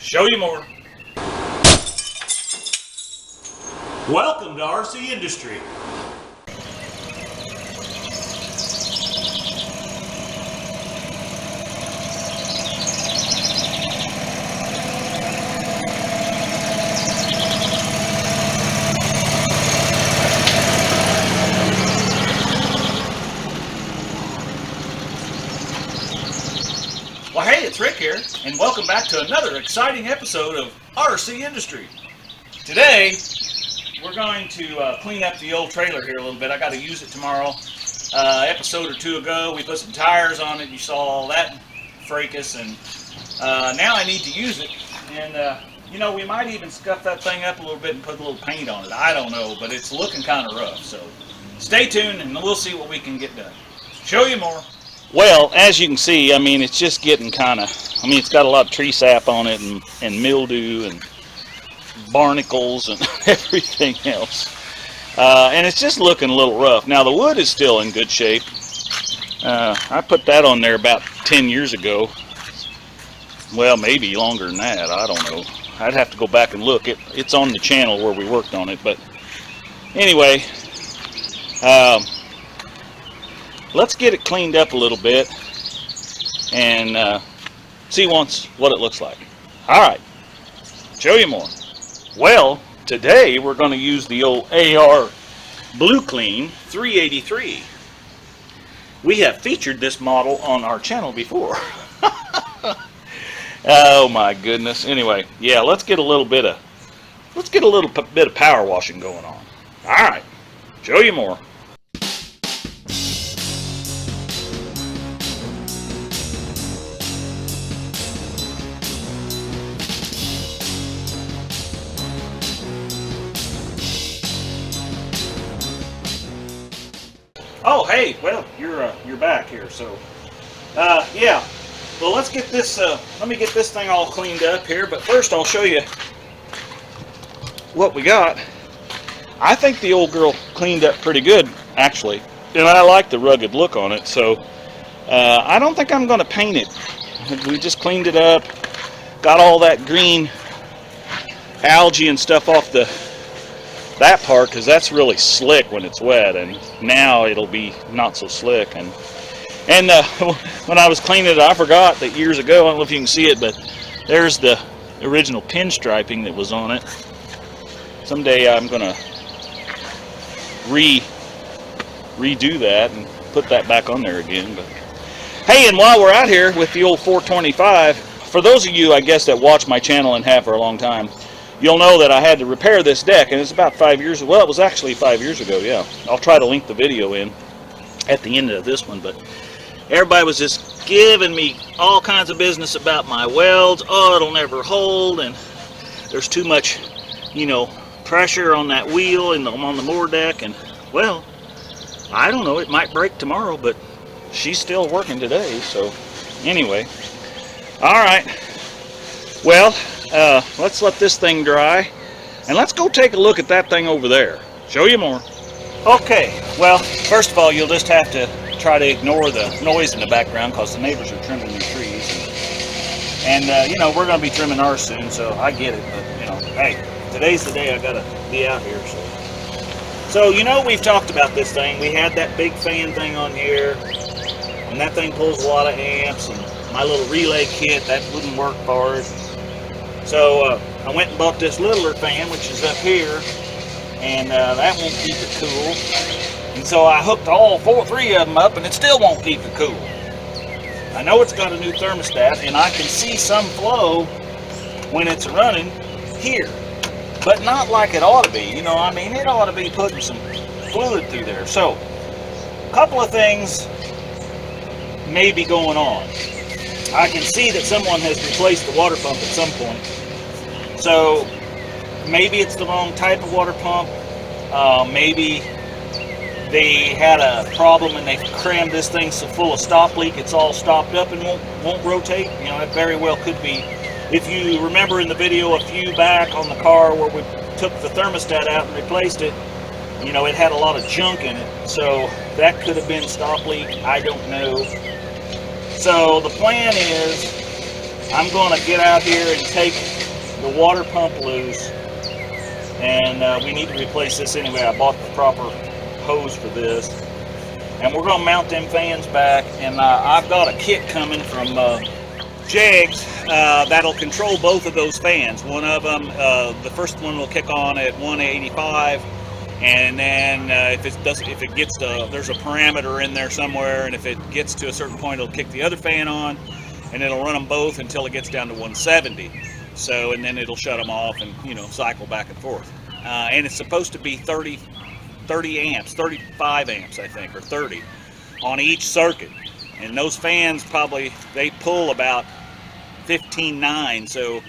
Show you more. Welcome to RCindustry. Well, hey, it's Rick here, and welcome back to another exciting episode of RCindustry. Today, we're going to clean up the old trailer here a little bit. I got to use it tomorrow. Episode or two ago, we put some tires on it. You saw all that fracas, and now I need to use it. And you know, we might even scuff that thing up a little bit and put a little paint on it. I don't know, but it's looking kind of rough. So stay tuned, and we'll see what we can get done. Show you more. Well, as you can see, I mean, it's just getting kind of, I mean, it's got a lot of tree sap on it and mildew and barnacles and everything else. And it's just looking a little rough. Now, the wood is still in good shape. I put that on there about 10 years ago. Well, maybe longer than that. I don't know. I'd have to go back and look. It's on the channel where we worked on it. But anyway, let's get it cleaned up a little bit and see once what it looks like. All right, show you more. Well, today we're going to use the old AR Blue Clean 383. We have featured this model on our channel before. Oh my goodness. Anyway, yeah, let's get a little bit of power washing going on. All right, show you more. Oh, hey, well, you're back here, so, yeah, well, let's get this, let me get this thing all cleaned up here, but first I'll show you what we got. I think the old girl cleaned up pretty good, actually, and I like the rugged look on it, so, I don't think I'm going to paint it. We just cleaned it up, got all that green algae and stuff off that part, because that's really slick when it's wet, and now it'll be not so slick. And when I was cleaning it, I forgot that years ago, I don't know if you can see it, but there's the original pinstriping that was on it. Someday I'm gonna redo that and put that back on there again. But hey, and while we're out here with the old 425, for those of you, I guess, that watch my channel and have for a long time, you'll know that I had to repair this deck, and it's about 5 years, well, it was actually 5 years ago, yeah. I'll try to link the video in at the end of this one, but everybody was just giving me all kinds of business about my welds. Oh, it'll never hold, and there's too much, you know, pressure on that wheel and on the moor deck, and, well, I don't know, it might break tomorrow, but she's still working today, so anyway. All right, well, let's let this thing dry, and let's go take a look at that thing over there. Show you more. Okay, well, first of all, you'll just have to try to ignore the noise in the background because the neighbors are trimming their trees. And you know, we're going to be trimming ours soon, so I get it. But, you know, hey, today's the day I got to be out here. So, you know, we've talked about this thing. We had that big fan thing on here, and that thing pulls a lot of amps, and my little relay kit, that wouldn't work for it. So I went and bought this littler fan, which is up here, and that won't keep it cool. And so I hooked three of them up, and it still won't keep it cool. I know it's got a new thermostat, and I can see some flow when it's running here, but not like it ought to be. You know, I mean, it ought to be putting some fluid through there. So a couple of things may be going on. I can see that someone has replaced the water pump at some point. So maybe it's the wrong type of water pump. Maybe they had a problem and they crammed this thing so full of stop leak it's all stopped up and won't rotate. You know, it very well could be. If you remember in the video a few back on the car where we took the thermostat out and replaced it, you know, it had a lot of junk in it. So that could have been stop leak. I don't know. So the plan is I'm going to get out here and take the water pump loose, and we need to replace this anyway. I bought the proper hose for this, and we're going to mount them fans back, and I've got a kit coming from Jegs that'll control both of those fans. One of them, the first one will kick on at 185, and then if it gets to, there's a parameter in there somewhere, and if it gets to a certain point, it'll kick the other fan on, and it'll run them both until it gets down to 170. So, and then it'll shut them off and, you know, cycle back and forth. And it's supposed to be 30 amps, 35 amps, I think, or 30 on each circuit. And those fans probably, they pull about 15.9, so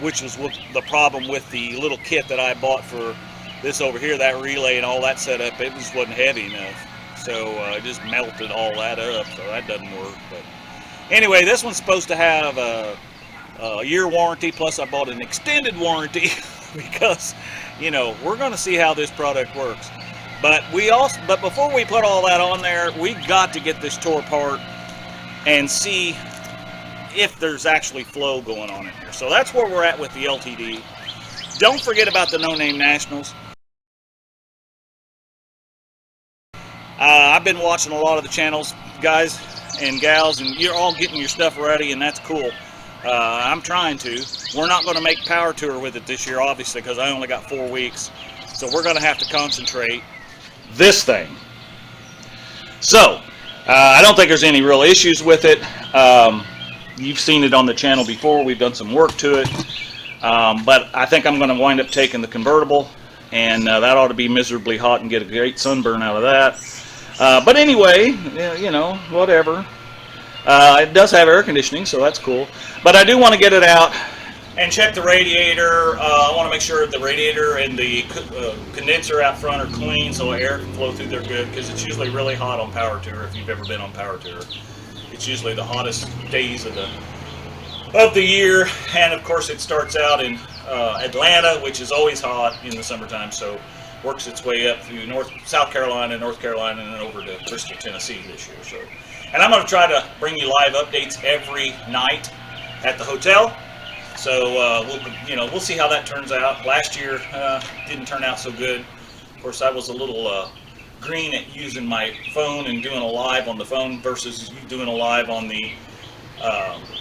which was the problem with the little kit that I bought for this over here, that relay and all that setup. It just wasn't heavy enough, so it just melted all that up, so that doesn't work. But anyway, this one's supposed to have a year warranty, plus I bought an extended warranty because, you know, we're going to see how this product works. But before we put all that on there, we got to get this tore apart and see if there's actually flow going on in here. So that's where we're at with the LTD. Don't forget about the NoNameNationals. I've been watching a lot of the channels, guys and gals, and you're all getting your stuff ready, and that's cool. I'm trying to. We're not going to make Power Tour with it this year, obviously, because I only got 4 weeks. So we're going to have to concentrate this thing. So, I don't think there's any real issues with it. You've seen it on the channel before. We've done some work to it. But I think I'm going to wind up taking the convertible, and that ought to be miserably hot and get a great sunburn out of that. But anyway, you know, whatever. It does have air conditioning, so that's cool. But I do want to get it out and check the radiator. I want to make sure the radiator and the condenser out front are clean so air can flow through there good, because it's usually really hot on Power Tour. If you've ever been on Power Tour, it's usually the hottest days of the year, and of course it starts out in Atlanta, which is always hot in the summertime, so works its way up through South Carolina, North Carolina, and then over to Bristol, Tennessee this year. So, and I'm going to try to bring you live updates every night at the hotel. So we'll see how that turns out. Last year didn't turn out so good. Of course, I was a little green at using my phone and doing a live on the phone versus doing a live on the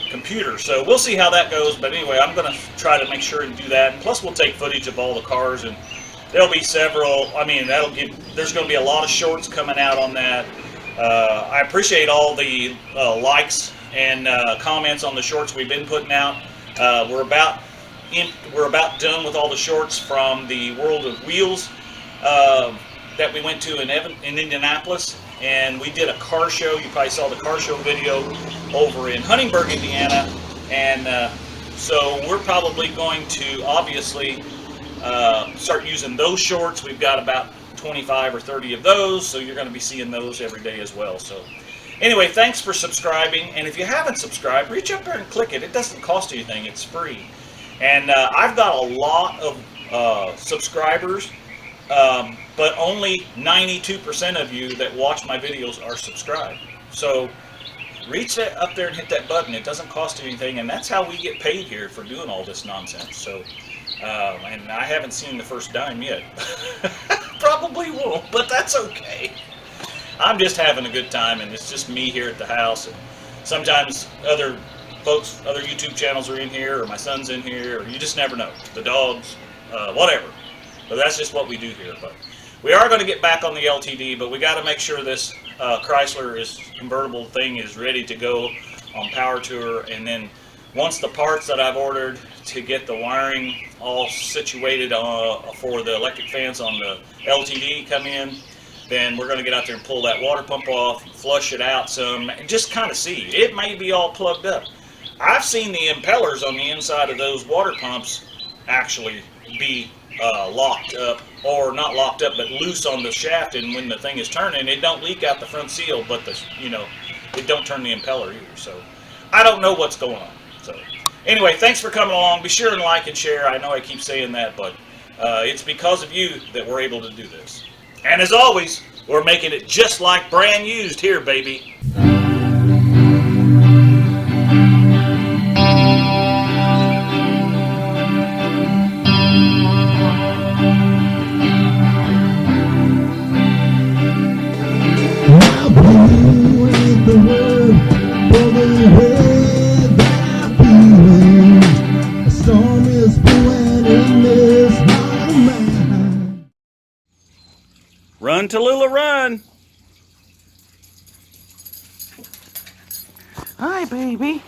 computer. So we'll see how that goes. But anyway, I'm going to try to make sure and do that. And plus, we'll take footage of all the cars, and there'll be several. I mean, there's going to be a lot of shorts coming out on that. I appreciate all the likes and comments on the shorts we've been putting out. We're about done with all the shorts from the World of Wheels that we went to in Indianapolis, and we did a car show. You probably saw the car show video over in Huntingburg, Indiana, and so we're probably going to obviously start using those shorts. We've got about 25 or 30 of those, so you're going to be seeing those every day as well. So anyway, thanks for subscribing, and if you haven't subscribed, reach up there and click it. It doesn't cost anything. It's free. And I've got a lot of subscribers, but only 92% of you that watch my videos are subscribed. So reach up there and hit that button. It doesn't cost anything, and that's how we get paid here for doing all this nonsense. So, and I haven't seen the first dime yet. Probably won't, but that's okay. I'm just having a good time, and it's just me here at the house. And sometimes other folks, other YouTube channels are in here, or my son's in here, or you just never know. The dogs, whatever. But that's just what we do here. But we are going to get back on the LTD, but we got to make sure this Chrysler convertible thing is ready to go on Power Tour. And then once the parts that I've ordered to get the wiring all situated for the electric fans on the LTD come in, then we're going to get out there and pull that water pump off, flush it out some, and just kind of see. It may be all plugged up. I've seen the impellers on the inside of those water pumps actually be locked up, or not locked up, but loose on the shaft, and when the thing is turning, it don't leak out the front seal, but it don't turn the impeller either. So I don't know what's going on. So anyway, thanks for coming along. Be sure and like and share. I know I keep saying that, but it's because of you that we're able to do this. And as always, we're making it just like brand used here, baby. run. Hi, baby.